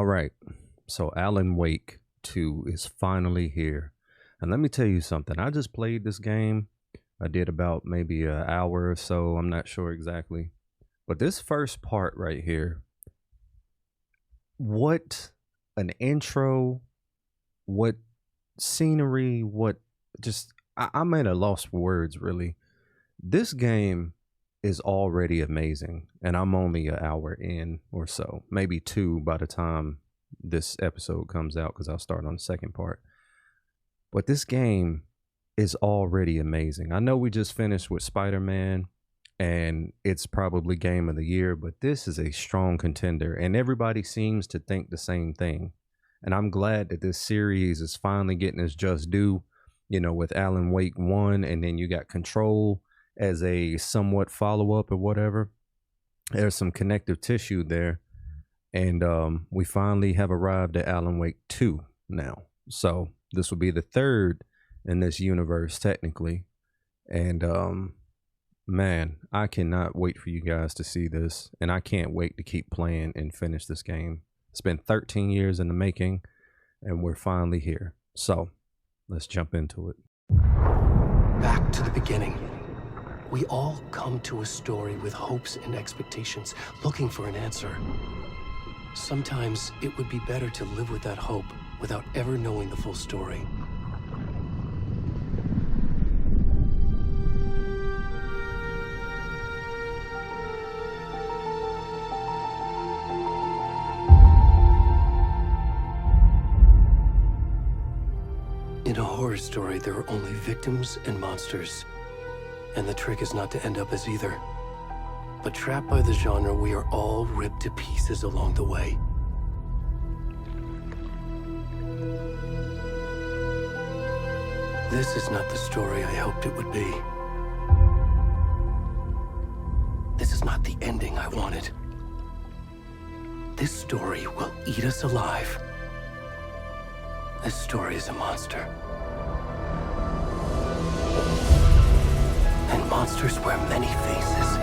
All right. So Alan Wake 2 is finally here. And let me tell you something. I just played this game. I did about maybe an hour or so. I'm not sure exactly. But this first part right here, what an intro, what scenery, what just, I'm at a loss for words, really. This game is already amazing. And I'm only an hour in or so, maybe two by the time this episode comes out because I'll start on the second part. But this game is already amazing. I know we just finished with Spider-Man and it's probably game of the year, but this is a strong contender and everybody seems to think the same thing. And I'm glad that this series is finally getting its just due, with Alan Wake 1 and then you got Control as a somewhat follow-up or whatever. There's some connective tissue there. And we finally have arrived at Alan Wake 2 now. So this will be the third in this universe, technically. And man, I cannot wait for you guys to see this. And I can't wait to keep playing and finish this game. It's been 13 years in the making, and we're finally here. So let's jump into it. Back to the beginning. We all come to a story with hopes and expectations, looking for an answer. Sometimes it would be better to live with that hope without ever knowing the full story. In a horror story, there are only victims and monsters. And the trick is not to end up as either. But trapped by the genre, we are all ripped to pieces along the way. This is not the story I hoped it would be. This is not the ending I wanted. This story will eat us alive. This story is a monster. And monsters wear many faces.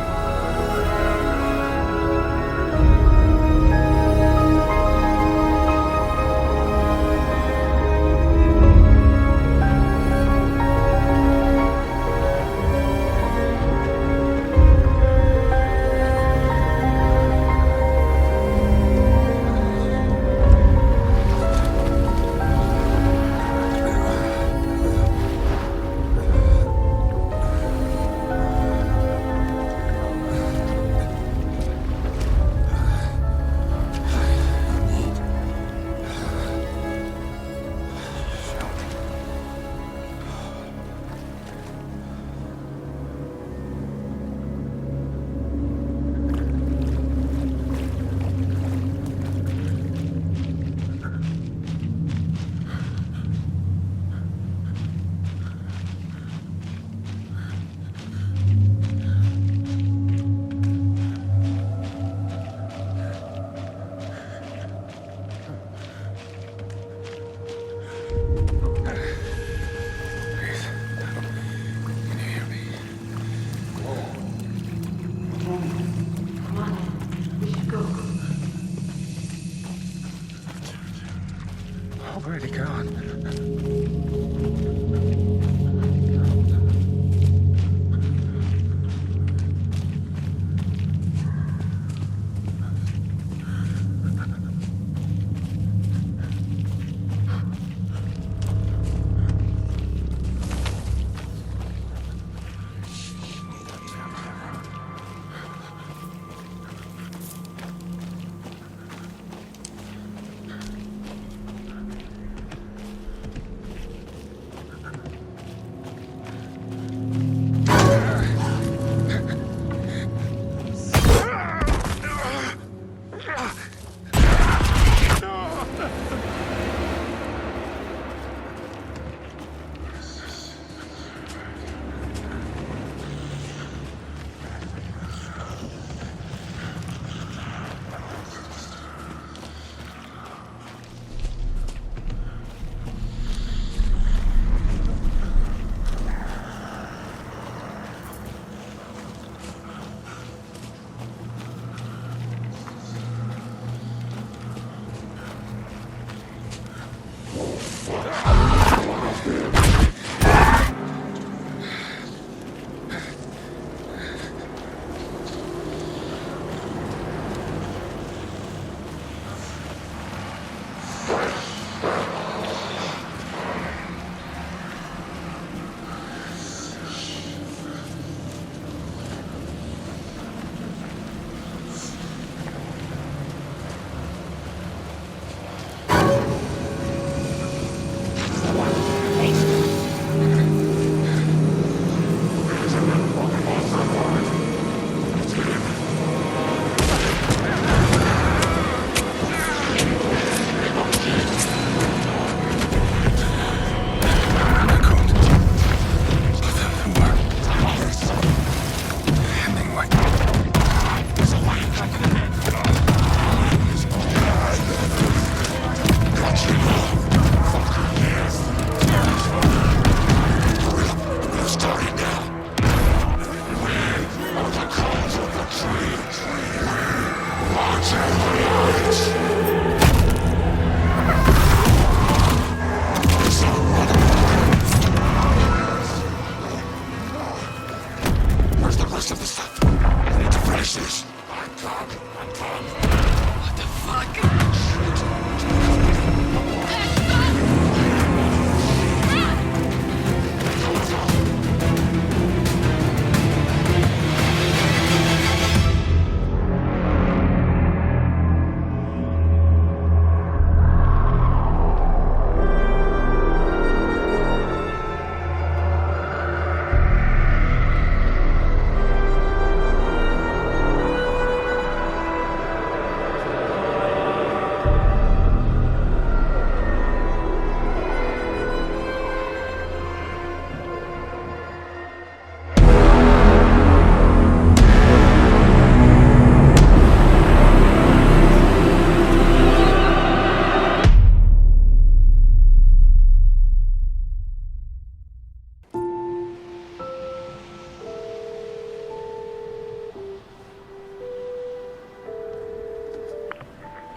Already gone.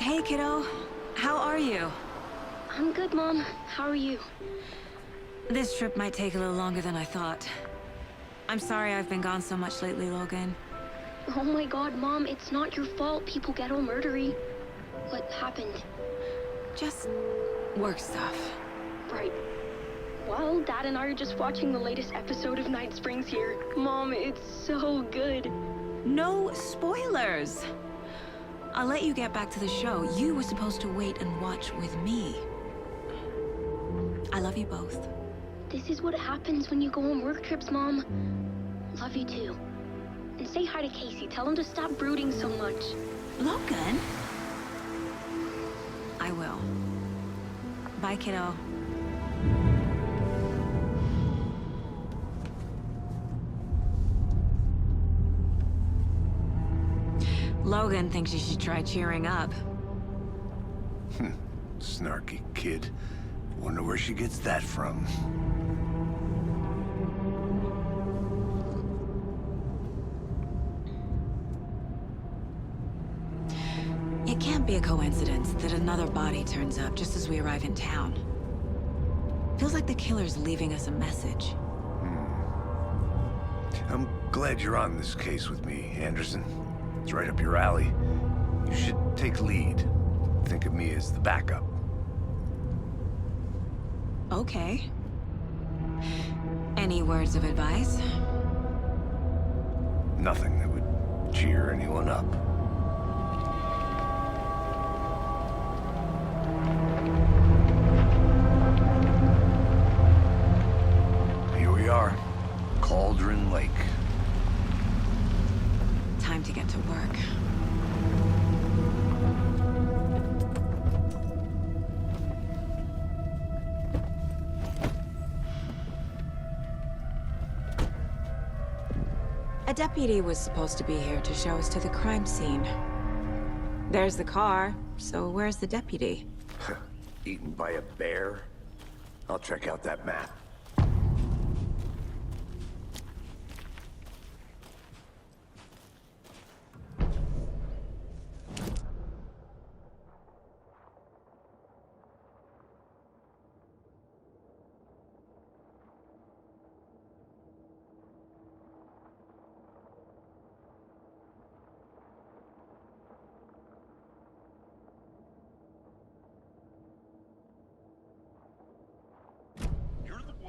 Hey, kiddo. How are you? I'm good, Mom. How are you? This trip might take a little longer than I thought. I'm sorry I've been gone so much lately, Logan. Oh my god, Mom, it's not your fault people get all murdery. What happened? Just work stuff. Right. Well, Dad and I are just watching the latest episode of Night Springs here. Mom, it's so good. No spoilers! I'll let you get back to the show. You were supposed to wait and watch with me. I love you both. This is what happens when you go on work trips, Mom. Love you too. And say hi to Casey. Tell him to stop brooding so much. Logan? I will. Bye, kiddo. Logan thinks you should try cheering up. Snarky kid. Wonder where she gets that from. It can't be a coincidence that another body turns up just as we arrive in town. Feels like the killer's leaving us a message. I'm glad you're on this case with me, Anderson. It's right up your alley. You should take lead. Think of me as the backup. Okay. Any words of advice? Nothing that would cheer anyone up. Here we are. Culdron Lake. Time to get to work. A deputy was supposed to be here to show us to the crime scene. There's the car, so where's the deputy? Eaten by a bear? I'll check out that map.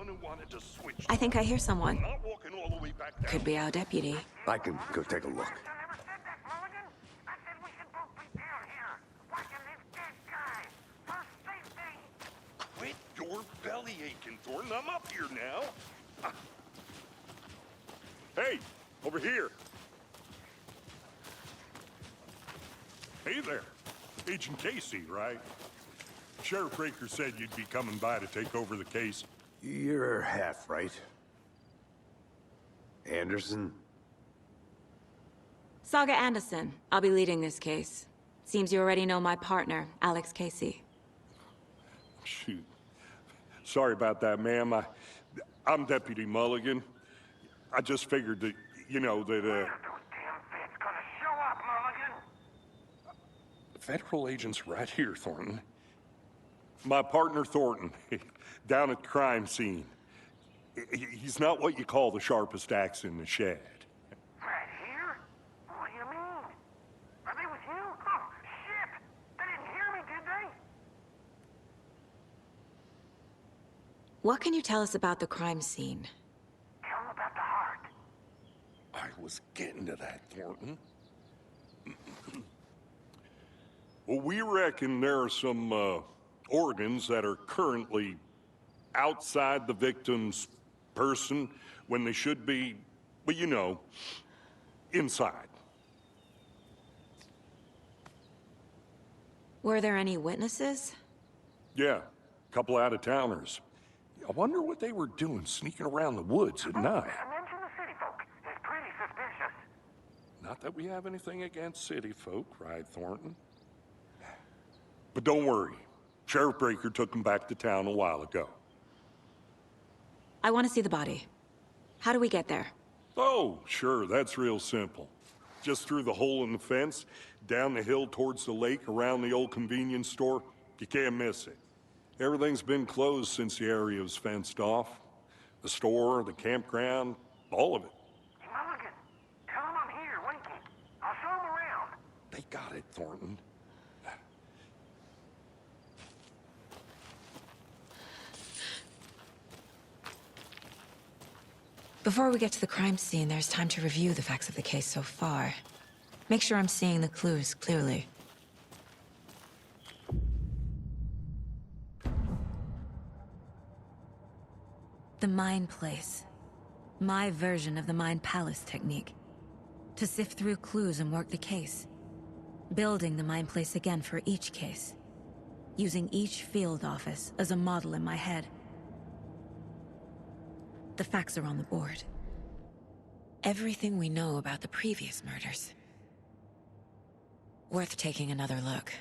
one who wanted to switch. I think I hear someone. Not walking all the way back down. Could be our deputy. I can go take a look. Quit your belly aching, Thornton. I'm up here now. Hey, over here. Hey there. Agent Casey, right? Sheriff Raker said you'd be coming by to take over the case. You're half right. Anderson? Saga Anderson. I'll be leading this case. Seems you already know my partner, Alex Casey. Shoot. Sorry about that, ma'am. I'm Deputy Mulligan. I just figured that, you know, that, Federal agent's right here, Thornton. My partner, Thornton, down at the crime scene. He's not what you call the sharpest axe in the shed. Right here? What do you mean? Are they with you? Oh, shit! They didn't hear me, did they? What can you tell us about the crime scene? Tell them about the heart. I was getting to that, Thornton. Well, we reckon there are some, organs that are currently outside the victim's person when they should be, well, you know, inside. Were there any witnesses? Yeah, a couple out-of-towners. I wonder what they were doing sneaking around the woods at night. Mention the city folk. It's pretty suspicious. Not that we have anything against city folk, right, Thornton? But don't worry. Sheriff Breaker took him back to town a while ago. I want to see the body. How do we get there? Oh, sure, that's real simple. Just through the hole in the fence, down the hill towards the lake, around the old convenience store. You can't miss it. Everything's been closed since the area was fenced off. The store, the campground, all of it. Mulligan, tell them I'm here, waiting. I'll show them around. They got it, Thornton. Before we get to the crime scene, there's time to review the facts of the case so far. Make sure I'm seeing the clues clearly. The Mind Place. My version of the Mind Palace technique. To sift through clues and work the case. Building the Mind Place again for each case. Using each field office as a model in my head. The facts are on the board. Everything we know about the previous murders. Worth taking another look.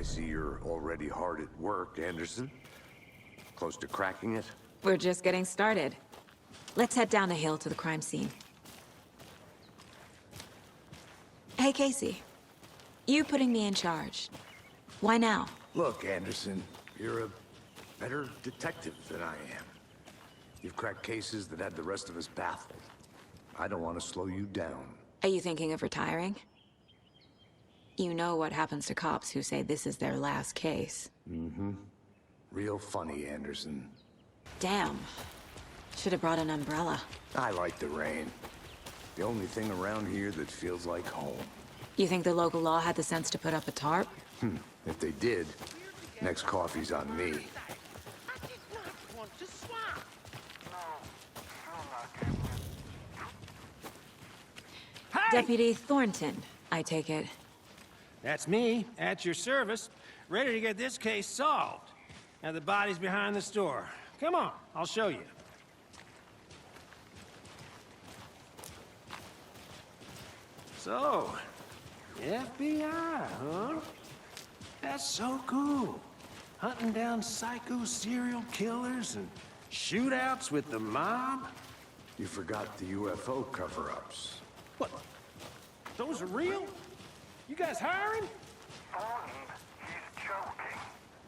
I see you're already hard at work, Anderson. Close to cracking it? We're just getting started. Let's head down the hill to the crime scene. Hey, Casey. You putting me in charge. Why now? Look, Anderson, you're a better detective than I am. You've cracked cases that had the rest of us baffled. I don't want to slow you down. Are you thinking of retiring? You know what happens to cops who say this is their last case. Mm-hmm. Real funny, Anderson. Damn. Should have brought an umbrella. I like the rain. The only thing around here that feels like home. You think the local law had the sense to put up a tarp? If they did, next coffee's on me. I did not want to swap. No, sure not, Captain. Deputy Thornton, I take it. That's me, at your service, ready to get this case solved. Now the body's behind the store. Come on, I'll show you. So, FBI, huh? That's so cool. Hunting down psycho serial killers and shootouts with the mob. You forgot the UFO cover-ups. What? Those are real? You guys hiring? Thornton, he's joking.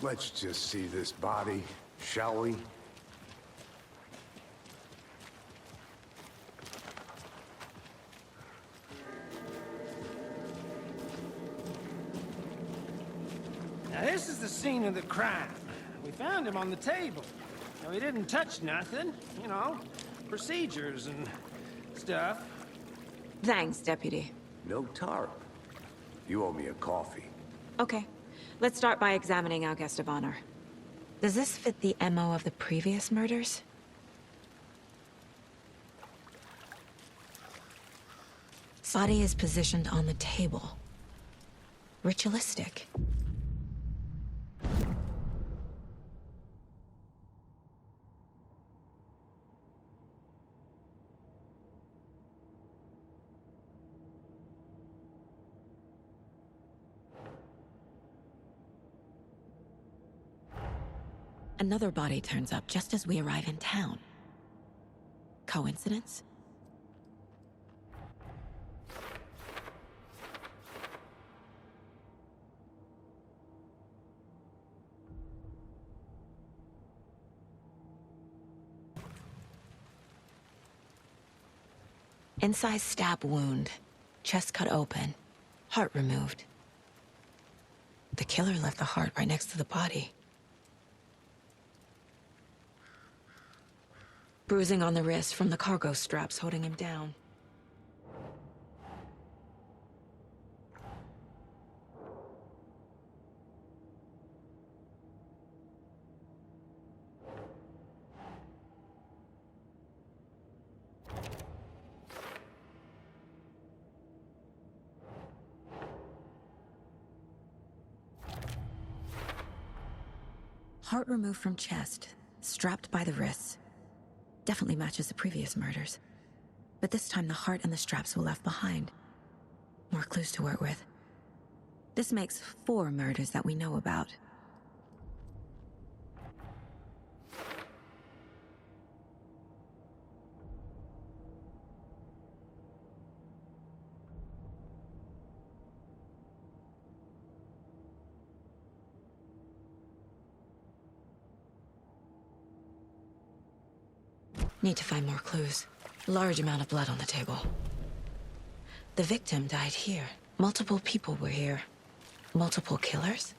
Let's just see this body, shall we? Now this is the scene of the crime. We found him on the table. Now, he didn't touch nothing, you know, procedures and stuff. Thanks, Deputy. No tarp. You owe me a coffee. Okay. Let's start by examining our guest of honor. Does this fit the MO of the previous murders? Body is positioned on the table. Ritualistic. Another body turns up just as we arrive in town. Coincidence? Incised stab wound, chest cut open, heart removed. The killer left the heart right next to the body. Bruising on the wrist from the cargo straps holding him down. Heart removed from chest, strapped by the wrists. Definitely matches the previous murders. But this time the heart and the straps were left behind. More clues to work with. This makes 4 murders that we know about. Need to find more clues. Large amount of blood on the table. The victim died here. Multiple people were here. Multiple killers?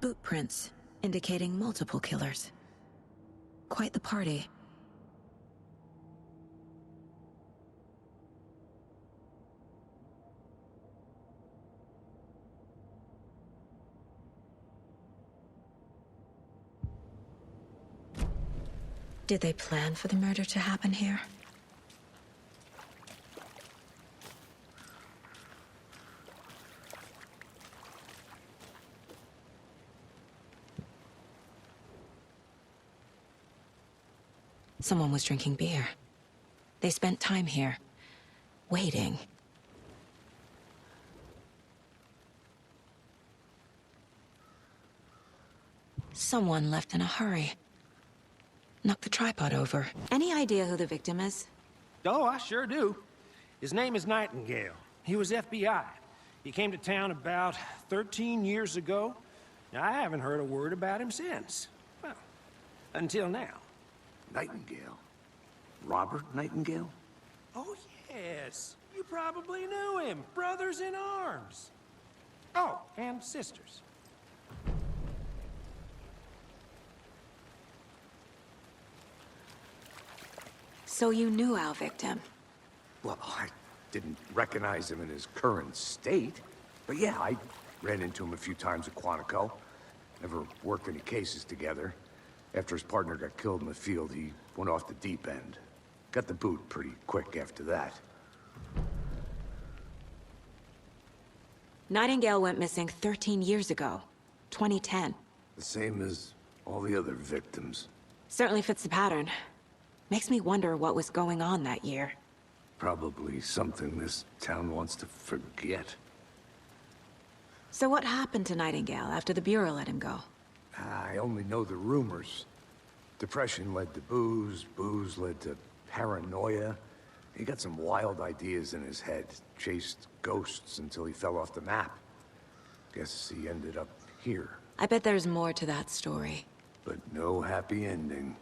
Boot prints, indicating multiple killers. Quite the party. Did they plan for the murder to happen here? Someone was drinking beer. They spent time here, waiting. Someone left in a hurry. Knocked the tripod over. Any idea who the victim is? Oh, I sure do. His name is Nightingale. He was FBI. He came to town about 13 years ago. Now, I haven't heard a word about him since. Well, until now. Nightingale? Robert Nightingale? Oh, yes. You probably knew him. Brothers in arms. Oh, and sisters. So you knew our victim? Well, I didn't recognize him in his current state. But yeah, I ran into him a few times at Quantico. Never worked any cases together. After his partner got killed in the field, he went off the deep end. Got the boot pretty quick after that. Nightingale went missing 13 years ago. 2010. The same as all the other victims. Certainly fits the pattern. Makes me wonder what was going on that year. Probably something this town wants to forget. So what happened to Nightingale after the Bureau let him go? I only know the rumors. Depression led to booze, booze led to paranoia. He got some wild ideas in his head, chased ghosts until he fell off the map. Guess he ended up here, I bet there's more to that story. but no happy ending.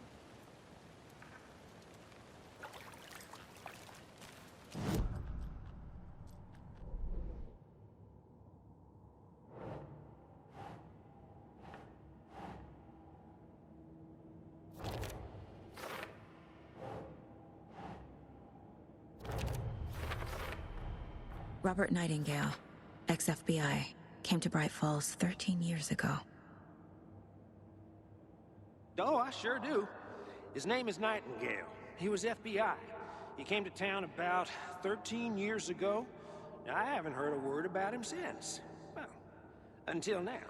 Robert Nightingale, ex-FBI, came to Bright Falls 13 years ago. Oh, I sure do. His name is Nightingale. He was FBI. He came to town about 13 years ago. Now, I haven't heard a word about him since. Well, until now.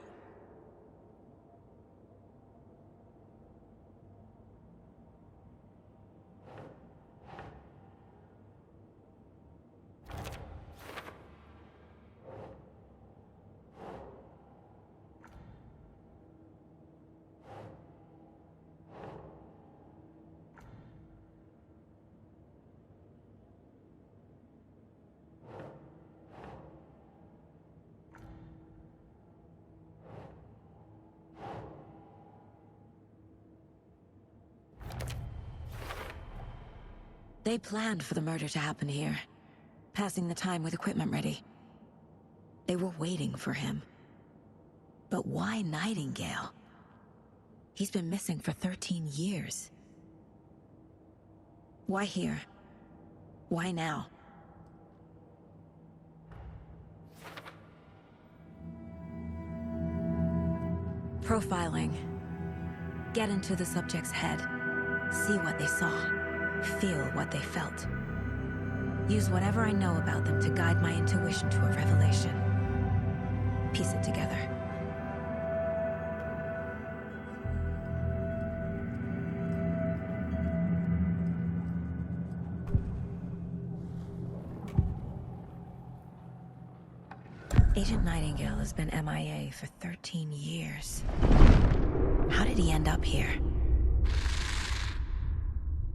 They planned for the murder to happen here, passing the time with equipment ready. They were waiting for him. But why Nightingale? He's been missing for 13 years. Why here? Why now? Profiling. Get into the subject's head. See what they saw. Feel what they felt. Use whatever I know about them to guide my intuition to a revelation. Piece it together. Agent Nightingale has been MIA for 13 years. How did he end up here?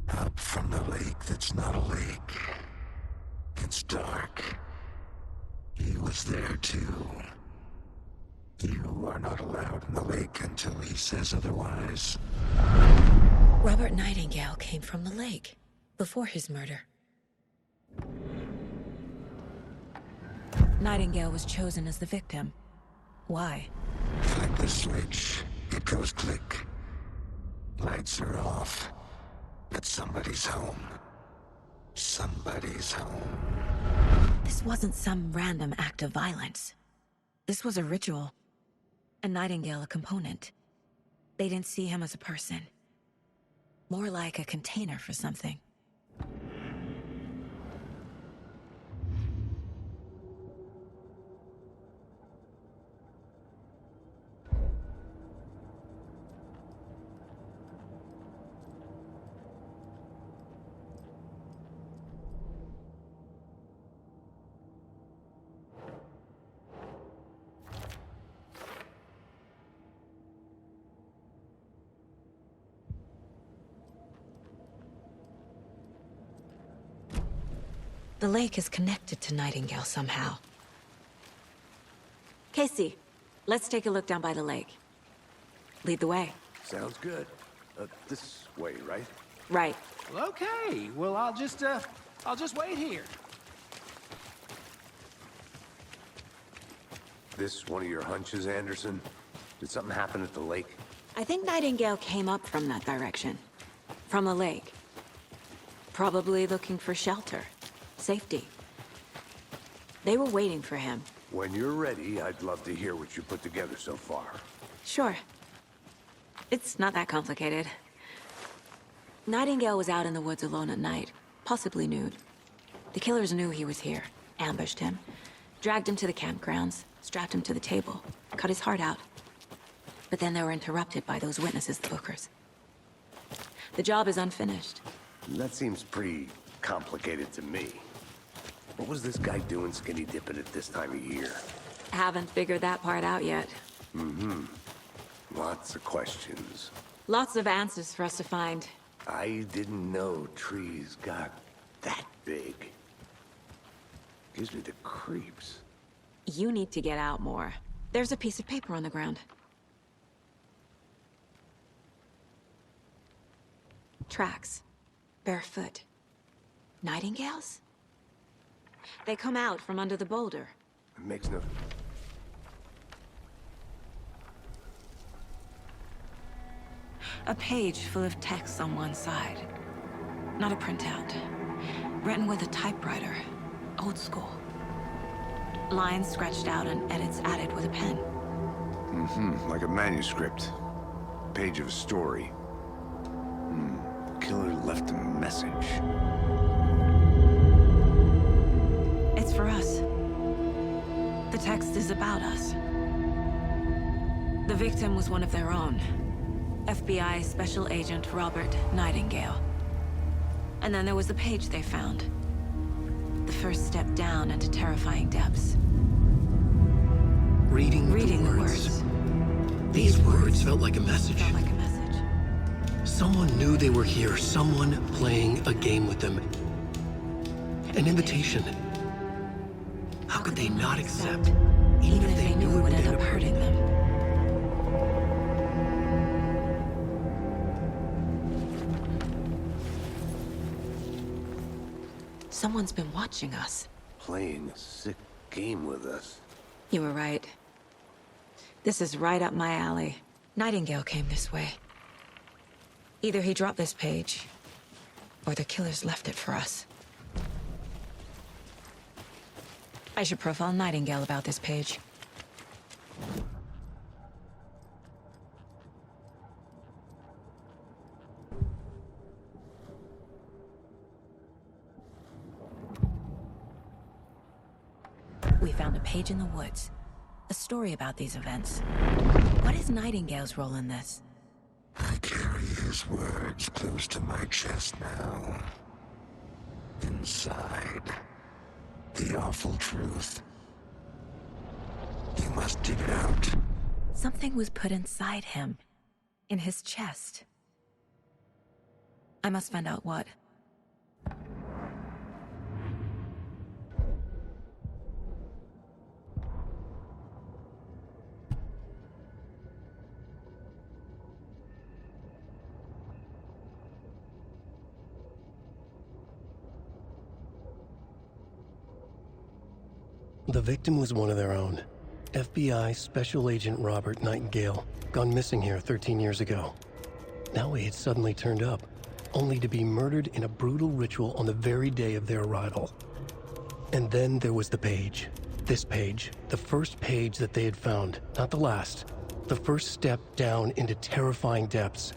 Up from the lake that's not a lake. It's dark. He was there too. You are not allowed in the lake until he says otherwise. Robert Nightingale came from the lake, before his murder. Nightingale was chosen as the victim. Why? Flip the switch. It goes click. Lights are off. But somebody's home. Somebody's home. This wasn't some random act of violence. This was a ritual. And Nightingale a component. They didn't see him as a person. More like a container for something. The lake is connected to Nightingale somehow. Casey, let's take a look down by the lake. Lead the way. Sounds good. This way, right? Right. Well, okay. Well, I'll just wait here. This one of your hunches, Anderson? Did something happen at the lake? I think Nightingale came up from that direction. From the lake. Probably looking for shelter. Safety. They were waiting for him. When you're ready, I'd love to hear what you put together so far. Sure. It's not that complicated. Nightingale was out in the woods alone at night, possibly nude. The killers knew he was here, ambushed him, dragged him to the campgrounds, strapped him to the table, cut his heart out. But then they were interrupted by those witnesses, the Bookers. The job is unfinished. That seems pretty complicated to me. What was this guy doing skinny dipping at this time of year? Haven't figured that part out yet. Mm-hmm. Lots of questions. Lots of answers for us to find. I didn't know trees got that big. Gives me the creeps. You need to get out more. There's a piece of paper on the ground. Tracks. Barefoot. Nightingales? They come out from under the boulder. It makes no... A page full of text on one side. Not a printout. Written with a typewriter. Old school. Lines scratched out and edits added with a pen. Mm-hmm, like a manuscript. Page of a story. Killer left a message. It's for us. The text is about us. The victim was one of their own. FBI Special Agent Robert Nightingale. And then there was the page they found. The first step down into terrifying depths. Reading the words. These words felt like a message. Felt like a message. Someone knew they were here, someone playing a game with them. An invitation. How could they not accept, even if they knew it would end up hurting them? Someone's been watching us. Playing a sick game with us. You were right. This is right up my alley. Nightingale came this way. Either he dropped this page, or the killers left it for us. I should profile Nightingale about this page. We found a page in the woods. A story about these events. What is Nightingale's role in this? I carry his words close to my chest now. Inside, the awful truth. You must dig it out. Something was put inside him. In his chest. I must find out what. The victim was one of their own. FBI Special Agent Robert Nightingale, gone missing here 13 years ago. Now he had suddenly turned up, only to be murdered in a brutal ritual on the very day of their arrival. And then there was the page. This page, the first page that they had found, not the last. The first step down into terrifying depths.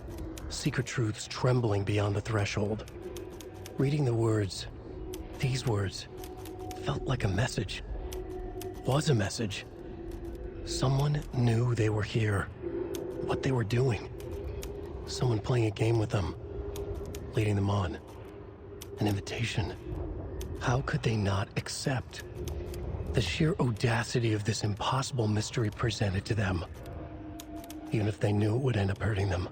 secret truths trembling beyond the threshold. Reading the words, these words, felt like a message. Was a message. Someone knew they were here, what they were doing. Someone playing a game with them, leading them on. An invitation. How could they not accept? The sheer audacity of this impossible mystery presented to them, even if they knew it would end up hurting them.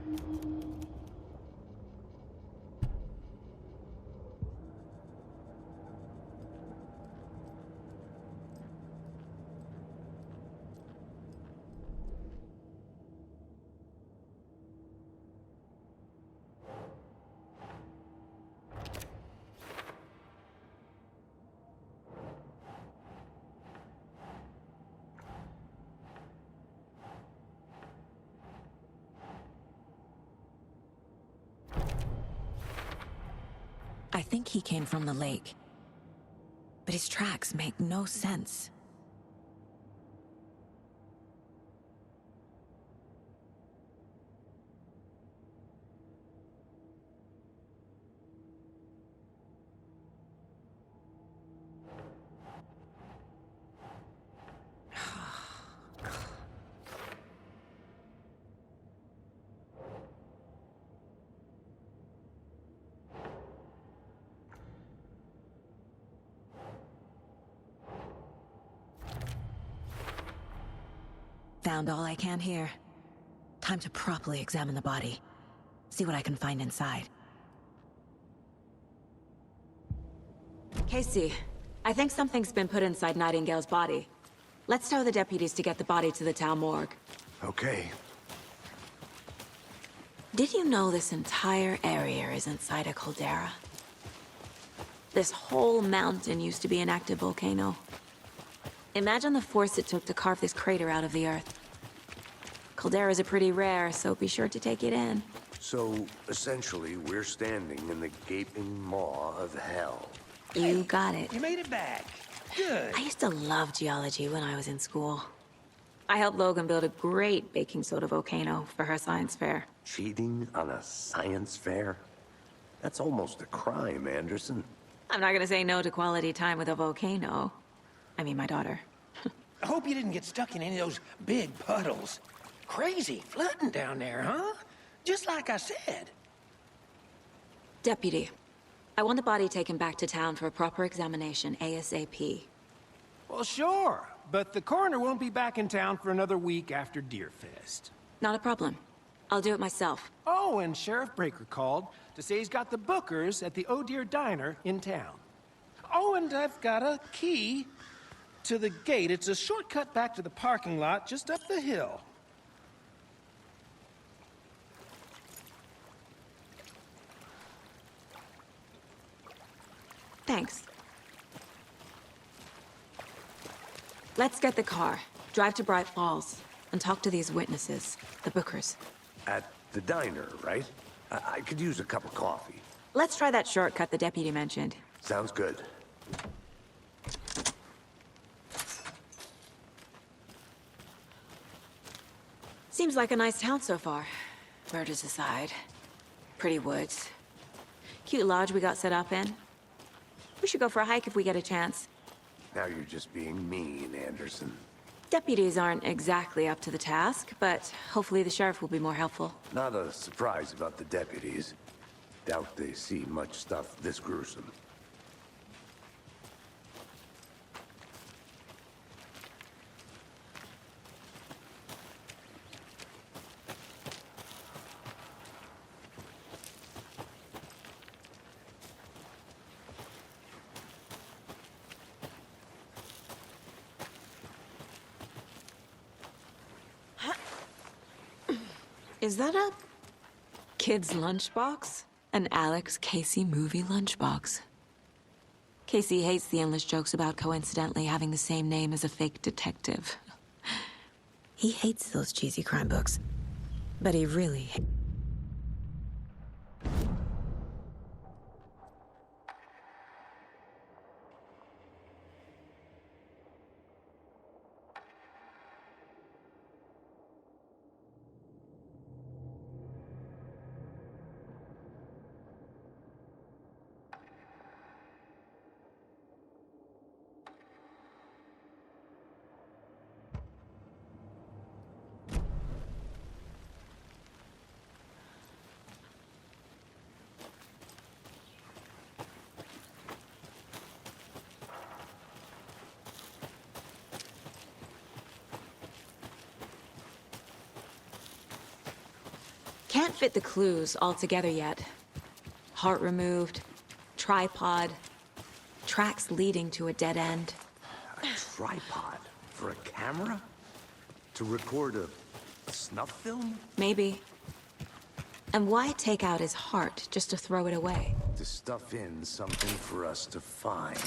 I think he came from the lake. But his tracks make no sense. Found all I can here. Time to properly examine the body. See what I can find inside. Casey, I think something's been put inside Nightingale's body. Let's tell the deputies to get the body to the town morgue. Okay. Did you know this entire area is inside a caldera? This whole mountain used to be an active volcano. Imagine the force it took to carve this crater out of the earth. Calderas are pretty rare, so be sure to take it in. So, essentially, we're standing in the gaping maw of hell. You got it. You made it back. Good. I used to love geology when I was in school. I helped Logan build a great baking soda volcano for her science fair. Cheating on a science fair? That's almost a crime, Anderson. I'm not gonna say no to quality time with a volcano. I mean, my daughter. I hope you didn't get stuck in any of those big puddles. Crazy flooding down there, huh? Just like I said. Deputy, I want the body taken back to town for a proper examination, ASAP. Well, sure. But the coroner won't be back in town for another week after Deerfest. Not a problem. I'll do it myself. Oh, and Sheriff Breaker called to say he's got the bookers at the Oh Dear Diner in town. Oh, and I've got a key to the gate. It's a shortcut back to the parking lot just up the hill. Thanks. Let's get the car, drive to Bright Falls, and talk to these witnesses, the bookers. At the diner, right? I could use a cup of coffee. Let's try that shortcut the deputy mentioned. Sounds good. Seems like a nice town so far. Murders aside. Pretty woods. Cute lodge we got set up in. We should go for a hike if we get a chance. Now you're just being mean, Anderson. Deputies aren't exactly up to the task, but hopefully the sheriff will be more helpful. Not a surprise about the deputies. Doubt they see much stuff this gruesome. Is that a kid's lunchbox? An Alex Casey movie lunchbox. Casey hates the endless jokes about coincidentally having the same name as a fake detective. He hates those cheesy crime books. But he really Can't fit the clues all together yet. Heart removed, tripod, tracks leading to a dead end. A tripod? For a camera? To record a snuff film? Maybe. And why take out his heart just to throw it away? To stuff in something for us to find.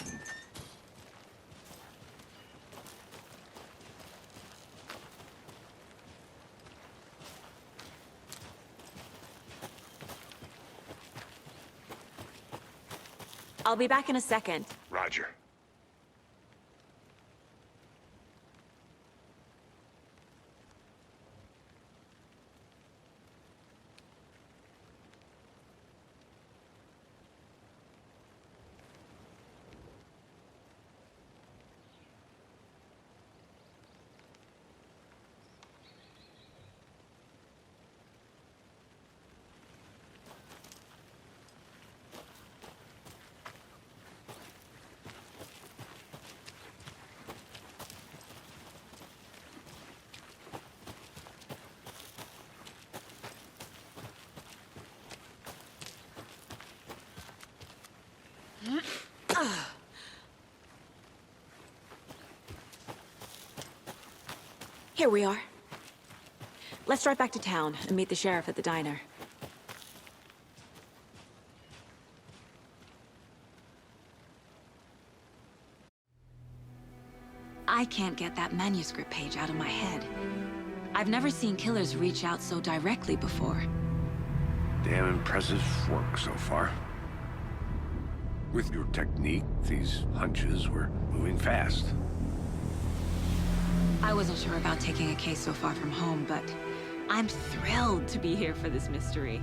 I'll be back in a second. Roger. Here we are. Let's drive back to town and meet the sheriff at the diner. I can't get that manuscript page out of my head. I've never seen killers reach out so directly before. Damn impressive work so far. With your technique, these hunches were moving fast. I wasn't sure about taking a case so far from home, but I'm thrilled to be here for this mystery.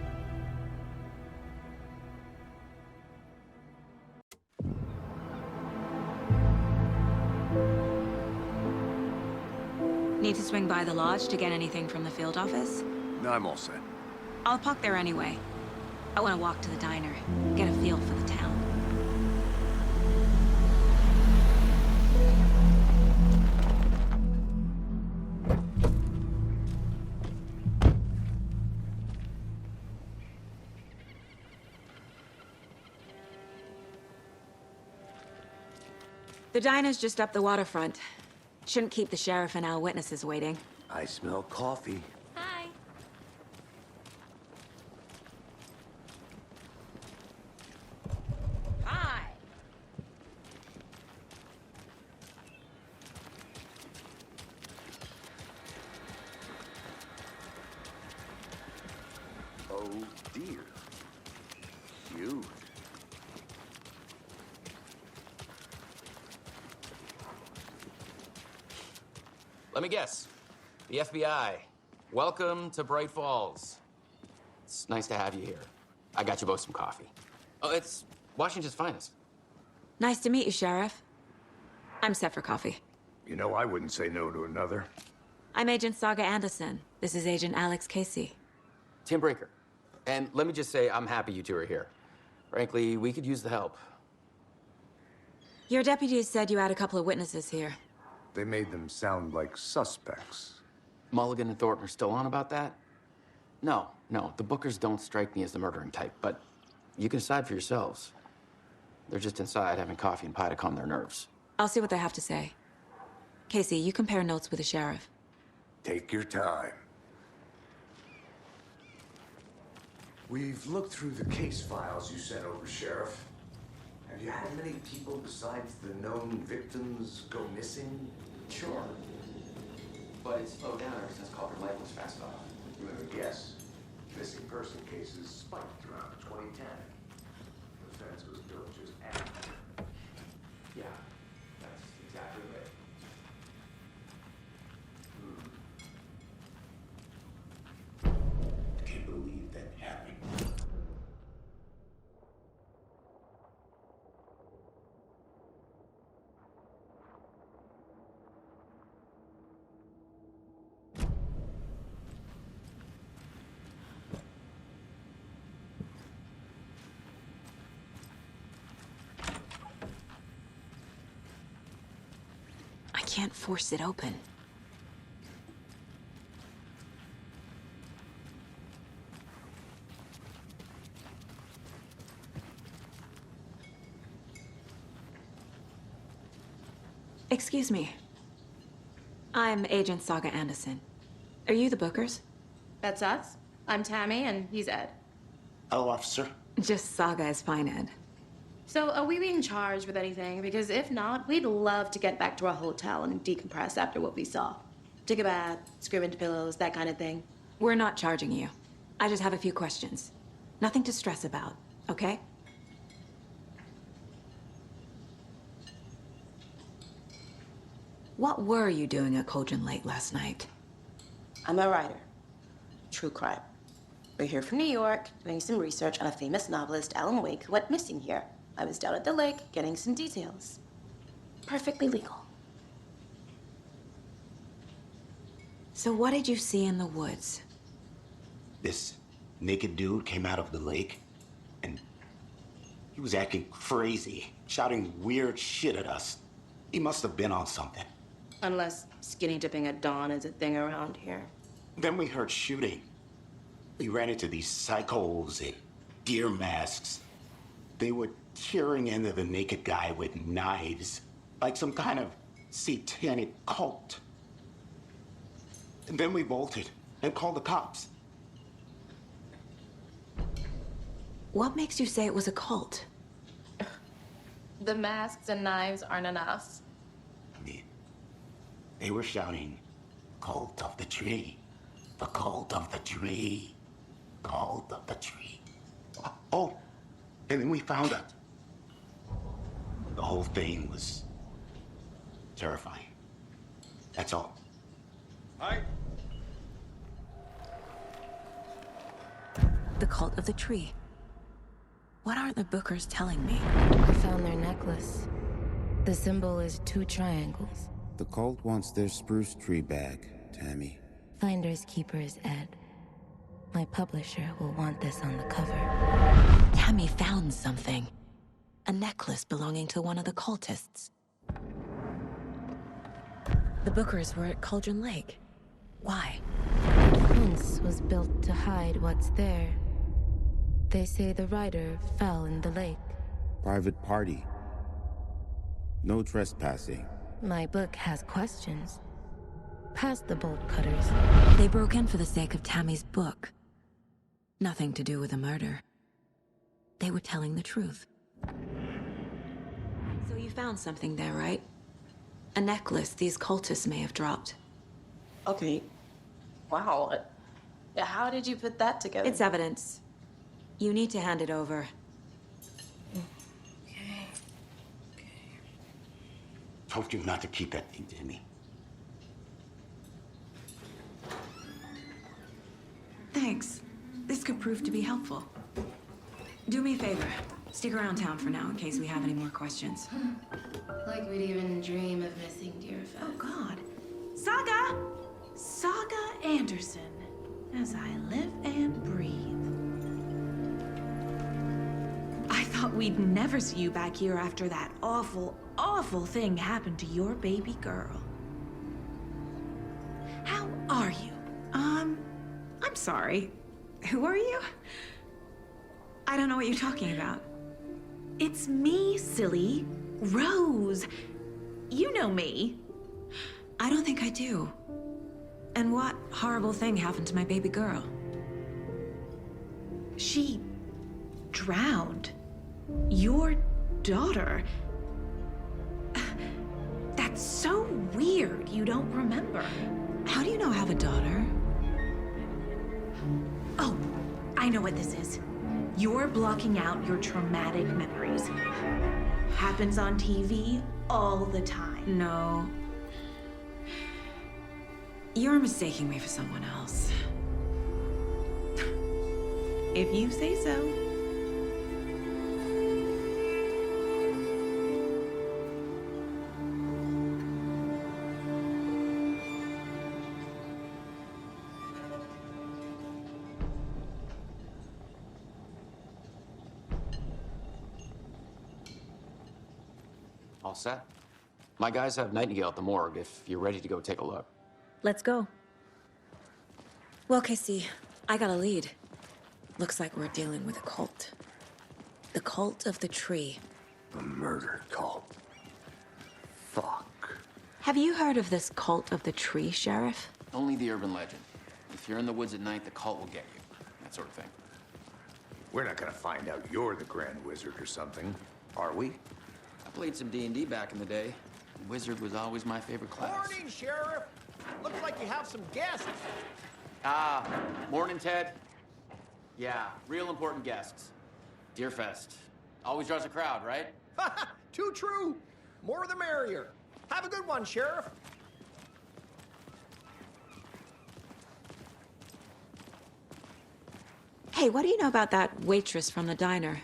Need to swing by the lodge to get anything from the field office? No, I'm all set. I'll park there anyway. I want to walk to the diner, get a feel for the town. The diner's just up the waterfront. Shouldn't keep the sheriff and our witnesses waiting. I smell coffee. Hi. Hi. Oh dear. Cute. Let me guess. The FBI. Welcome to Bright Falls. It's nice to have you here. I got you both some coffee. Oh, it's Washington's finest. Nice to meet you, Sheriff. I'm set for coffee. You know, I wouldn't say no to another. I'm Agent Saga Anderson. This is Agent Alex Casey. Tim Breaker. And let me just say, I'm happy you two are here. Frankly, we could use the help. Your deputies said you had a couple of witnesses here. They made them sound like suspects. Mulligan and Thornton are still on about that? No, the Bookers don't strike me as the murdering type, but you can decide for yourselves. They're just inside having coffee and pie to calm their nerves. I'll see what they have to say. Casey, you compare notes with the sheriff. Take your time. We've looked through the case files you sent over, Sheriff. Have you had many people besides the known victims go missing? Sure. But it's slowed down ever since Culdron Light was fast off. You have a guess. Missing person cases spiked around 2010. The fence was built just after. Yeah, that's exactly right. Can't believe that happened. I can't force it open. Excuse me. I'm Agent Saga Anderson. Are you the Bookers? That's us. I'm Tammy, and he's Ed. Hello, officer. Just Saga is fine, Ed. So, are we being charged with anything? Because if not, we'd love to get back to our hotel and decompress after what we saw. Take a bath, scream into pillows, that kind of thing. We're not charging you. I just have a few questions. Nothing to stress about, okay? What were you doing at Culdron late last night? I'm a writer. True crime. We're here from New York, doing some research on a famous novelist, Alan Wake, who went missing here. I was down at the lake, getting some details. Perfectly legal. So what did you see in the woods? This naked dude came out of the lake, and he was acting crazy, shouting weird shit at us. He must have been on something. Unless skinny dipping at dawn is a thing around here. Then we heard shooting. We ran into these psychos in deer masks. They were tearing into the naked guy with knives, like some kind of satanic cult. And then we bolted and called the cops. What makes you say it was a cult? The masks and knives aren't enough. I mean, they were shouting, "Cult of the tree, the cult of the tree, cult of the tree." Oh, and then we found out. The whole thing was terrifying. That's all. Hi. The cult of the tree. What aren't the Bookers telling me? I found their necklace. The symbol is 2 triangles. The cult wants their spruce tree back, Tammy. Finders keepers, Ed. My publisher will want this on the cover. Tammy found something. A necklace belonging to one of the cultists. The Bookers were at Culdron Lake. Why? The fence was built to hide what's there. They say the rider fell in the lake. Private party. No trespassing. My book has questions. Past the bolt cutters. They broke in for the sake of Tammy's book. Nothing to do with a murder. They were telling the truth. So you found something there, right? A necklace these cultists may have dropped. Okay. Wow. How did you put that together? It's evidence. You need to hand it over. Okay. Told you not to keep that thing, Tammy. Thanks. This could prove to be helpful. Do me a favor. Stick around town for now in case we have any more questions. Like we'd even dream of missing dear Fez. Oh, God. Saga! Saga Anderson. As I live and breathe. I thought we'd never see you back here after that awful, awful thing happened to your baby girl. How are you? I'm sorry. Who are you? I don't know what you're talking about. It's me, silly. Rose. You know me. I don't think I do. And what horrible thing happened to my baby girl? She drowned. Your daughter. That's so weird you don't remember. How do you know I have a daughter? Oh, I know what this is. You're blocking out your traumatic memories. Happens on TV all the time. No. You're mistaking me for someone else. If you say so. All set? My guys have Nightingale at the morgue if you're ready to go take a look. Let's go. Well, Casey, I got a lead. Looks like we're dealing with a cult. The cult of the tree. A murder cult. Fuck. Have you heard of this cult of the tree, Sheriff? Only the urban legend. If you're in the woods at night, the cult will get you. That sort of thing. We're not gonna find out you're the Grand Wizard or something, are we? I played some D&D back in the day. Wizard was always my favorite class. Morning, Sheriff. Looks like you have some guests. Ah, morning, Ted. Yeah, real important guests. Deerfest. Always draws a crowd, right? Too true. More the merrier. Have a good one, Sheriff. Hey, what do you know about that waitress from the diner?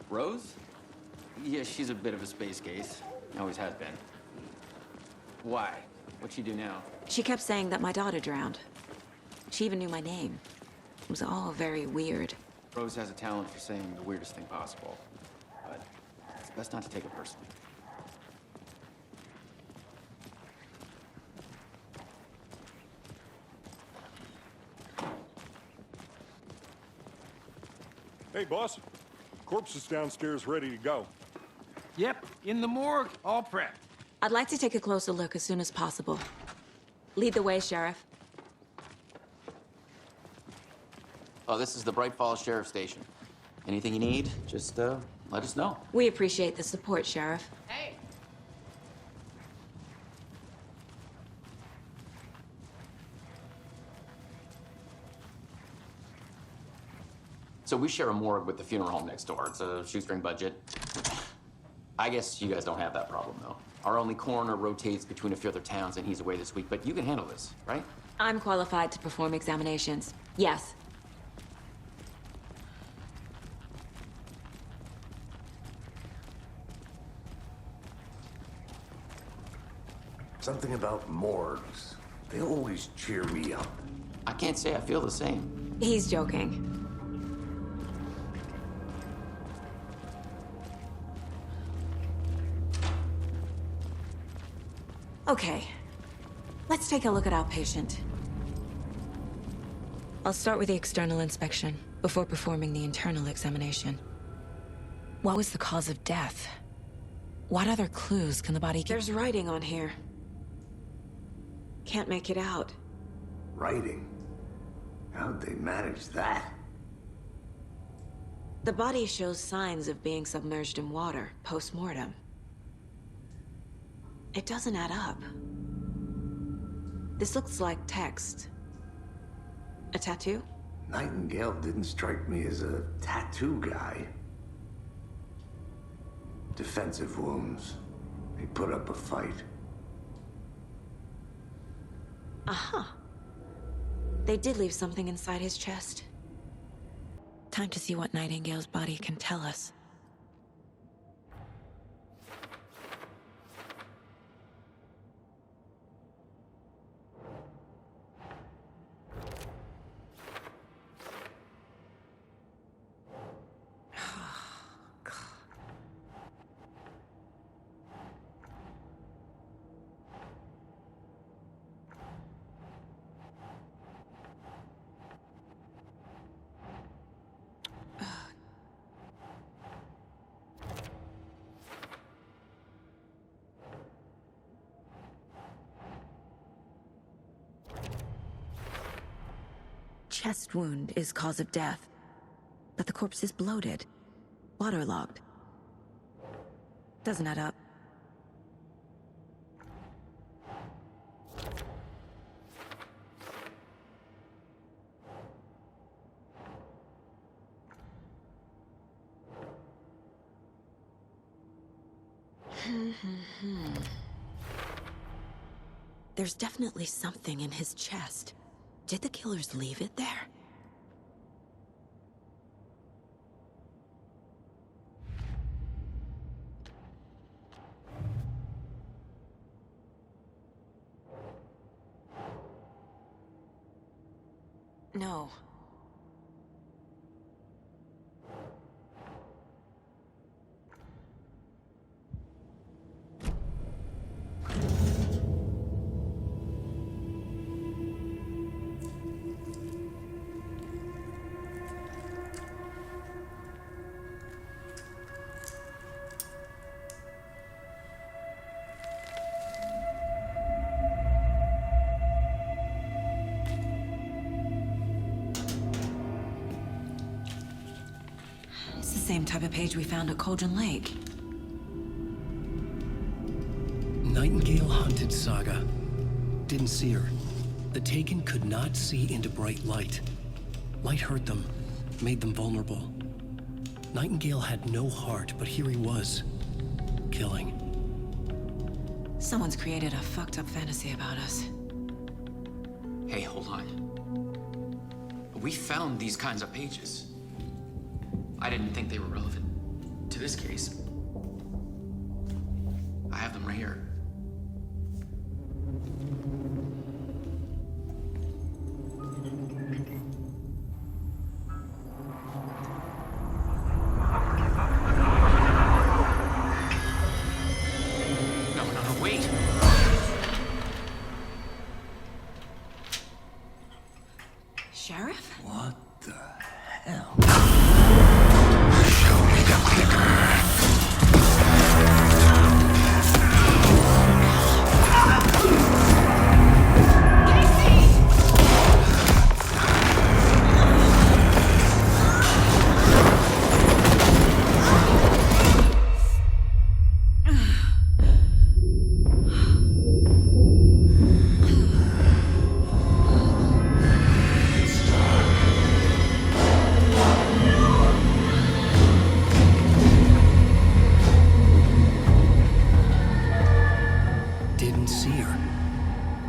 Rose? Yeah, she's a bit of a space case. Always has been. Why? What'd she do now? She kept saying that my daughter drowned. She even knew my name. It was all very weird. Rose has a talent for saying the weirdest thing possible. But it's best not to take it personally. Hey, boss. Corpse is downstairs ready to go. Yep, in the morgue, all prepped. I'd like to take a closer look as soon as possible. Lead the way, Sheriff. Oh, this is the Bright Falls Sheriff Station. Anything you need, just let us know. We appreciate the support, Sheriff. Hey! So we share a morgue with the funeral home next door. It's a shoestring budget. I guess you guys don't have that problem, though. Our only coroner rotates between a few other towns, and he's away this week, but you can handle this, right? I'm qualified to perform examinations. Yes. Something about morgues. They always cheer me up. I can't say I feel the same. He's joking. Okay, let's take a look at our patient. I'll start with the external inspection before performing the internal examination. What was the cause of death? What other clues can the body give? There's writing on here. Can't make it out. Writing? How'd they manage that? The body shows signs of being submerged in water post-mortem. It doesn't add up. This looks like text. A tattoo? Nightingale didn't strike me as a tattoo guy. Defensive wounds. He put up a fight. Uh-huh. They did leave something inside his chest. Time to see what Nightingale's body can tell us. Chest wound is cause of death, but the corpse is bloated, waterlogged. Doesn't add up. There's definitely something in his chest. Did the killers leave it there? No. same type of page we found at Culdron Lake. Nightingale hunted Saga. Didn't see her. The Taken could not see into bright light. Light hurt them, made them vulnerable. Nightingale had no heart, but here he was, killing. Someone's created a fucked up fantasy about us. Hey, hold on. We found these kinds of pages. I didn't think they were relevant to this case. I have them right here. No, wait. Sheriff? What the hell? Show me the clicker. Didn't see her.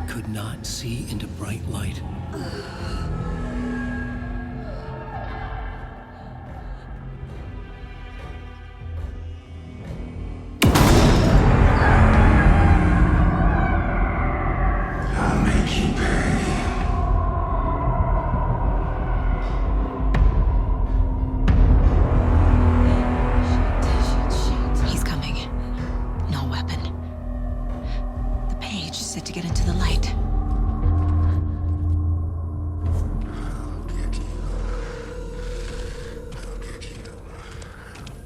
Could not see into bright light. I'll make you pay. He's coming. No weapon. The page said to get into the light. I'll get you. I'll get you.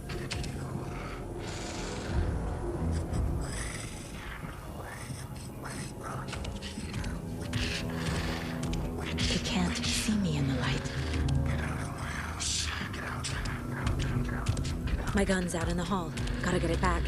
I'll get you. He can't see me in the light. Get out of my house. Get out. Get out. Get out. My gun's out in the hall. Gotta get it back.